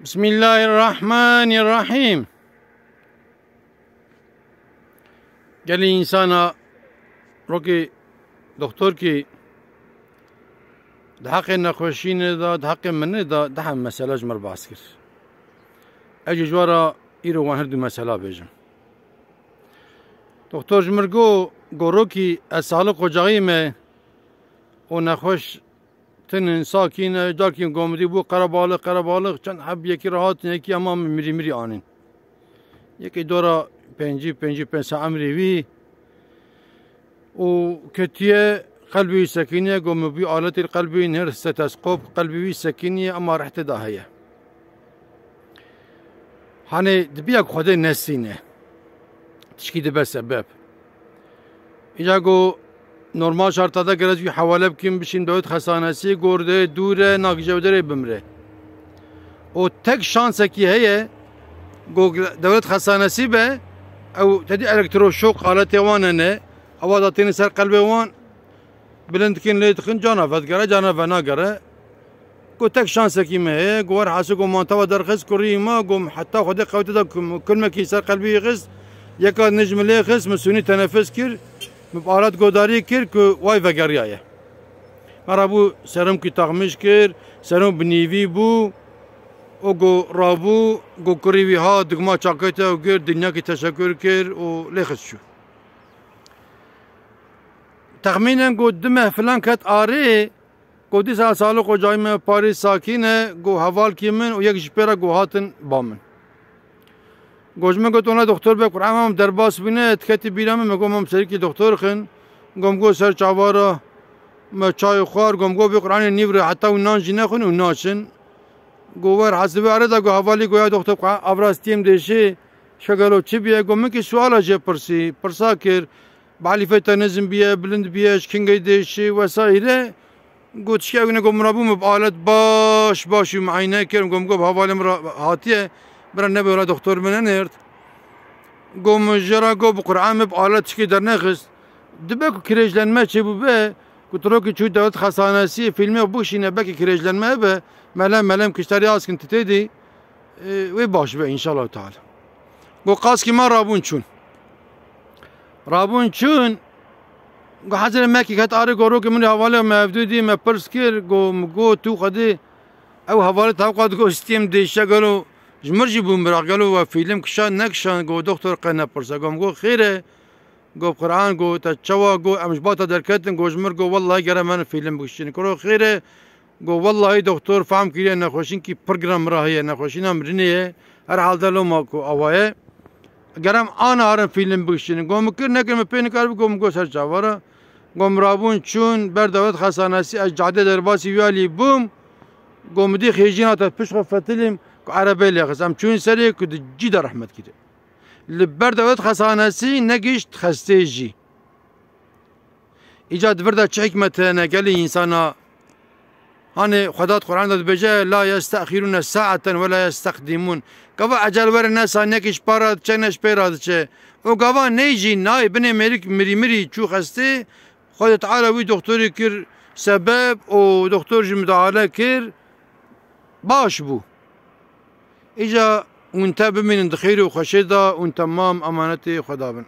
بسم الله الرحمن الرحيم. قال لي إنسان روكي دكتور كي ده حق نخوشين ده حق من ده هم مسألة جمر باسكر أجي جوارا إيرو وان هردو مسألة بيجم دكتور جمرگو روكي السالق وجايمه ونخوش تن ساكين داركين قومدي بو قربالغ چند حب يكي راحت يكي امام مري آنين يكي دورا پنج عمري وي و كتيه قلبي سكينة قوم بي آلة القلبي نهر ستسقوب قلبي سكينة اما رحت داهية هاني دبيك خده نسينه تشكي دبه سبب اجا قو نورمال شرطادا گرز وی حواله بکیم بشین دولت خسانسی گرده دوره ناگجودره بمره و تک شانس کی هیه دولت خسانسی به او تدی الکتروشوک آلت وانه نه اواداتین سر قلب وان بلند کن لیتخن جانا ناگره گو تک شانس کی مه گوار حاسو گو مانتوا درخص کری ما گم حتی خود قوت دا کلمه کی سر قلبی خس یکا نجم لی خس مسونی تنفس کر مبارات گوداری کرد که وای وگریایه مرا سرم کی تغمش کرد سرم بنیوی بو او گو رابو گو کریوی ها دگما چاکیت او گرد دنیا کی تشکر کرد و لیخت شو تخمینا گو دمه فلان کت آره گو دی سالو کو جای من پاریس ساکینه گو حوال کی من و یک جپیرا گو هاتن بامن گوشم گفت اونا دکتر به قرآن درباس بینه اتکتی بیرم میگم سری کی دکتر خن گم گو سر چوارا ما چای خوار گم گو به قرآن نیور حتی اون نان جنه خون اون ناشن گوور حسابی آره دا گو حوالی گویا دکتر قرآن ابراستیم دیشی شگلو چی بیه گم کی سوال اجه پرسا کر بعلیفه تنظیم بیه بلند بیه شکنگی دیشی وسایله گوت شکی اونه گم رابو مبالت باش معاینه کرد گم گو حوالی مرا هاتیه برای نبی دکتر من نرد گم جرا گو بقرآن مب آلت چکی در نخست دبه که کریجلنمه چه بو به کترو که چود دولت خسانسی فیلمه بوشینه بکی کریجلنمه به ملم کشتری آسکن تتیدی وی باش به انشالله تعالی گو قاس که ما رابون چون گو حضر مکی کت آره گو که من حواله مفدودی مپرس کر گو تو خدی او حواله توقعات گو استیم دیشه گلو جمرجي بومراغ قالوا فيلم كشان نكشان جو دكتور قنا برسا قوم جو خيره جو قرآن جو تشوا جو امجباتا دركتن جو جمر جو والله جرى من فيلم بكشين كرو خيره جو والله دكتور فهم كيري نخوشين كي برنامج راهي نخوشين امرنيه هر حال دلو ماكو اوايه جرام انا هرم فيلم بكشين جو مكر نكر مبين كار جو مگو سر جوارا جو مرابون چون بردوت خسانسي اجعده درباسي ويالي بوم جو مدي خيجينات پش فتلم عربي لغزم چون سري كد جدا رحمت كده لبردوت خسانسي نگشت خستيجي ايجاد بردا حكمت نقل انسانا هاني خدات قرآن داد بجا لا يستأخرون ساعة ولا يستقدمون قوا عجل ور الناس نكش بارد چنش بيراد چه او قوا نيجي ناي بني مري چو خستي خود تعالى وي دكتوري كر سبب او دكتور جمدعاله كر باش بو إجا وانت بمن خير وخشيدا وانت تمام أمانتي خدابن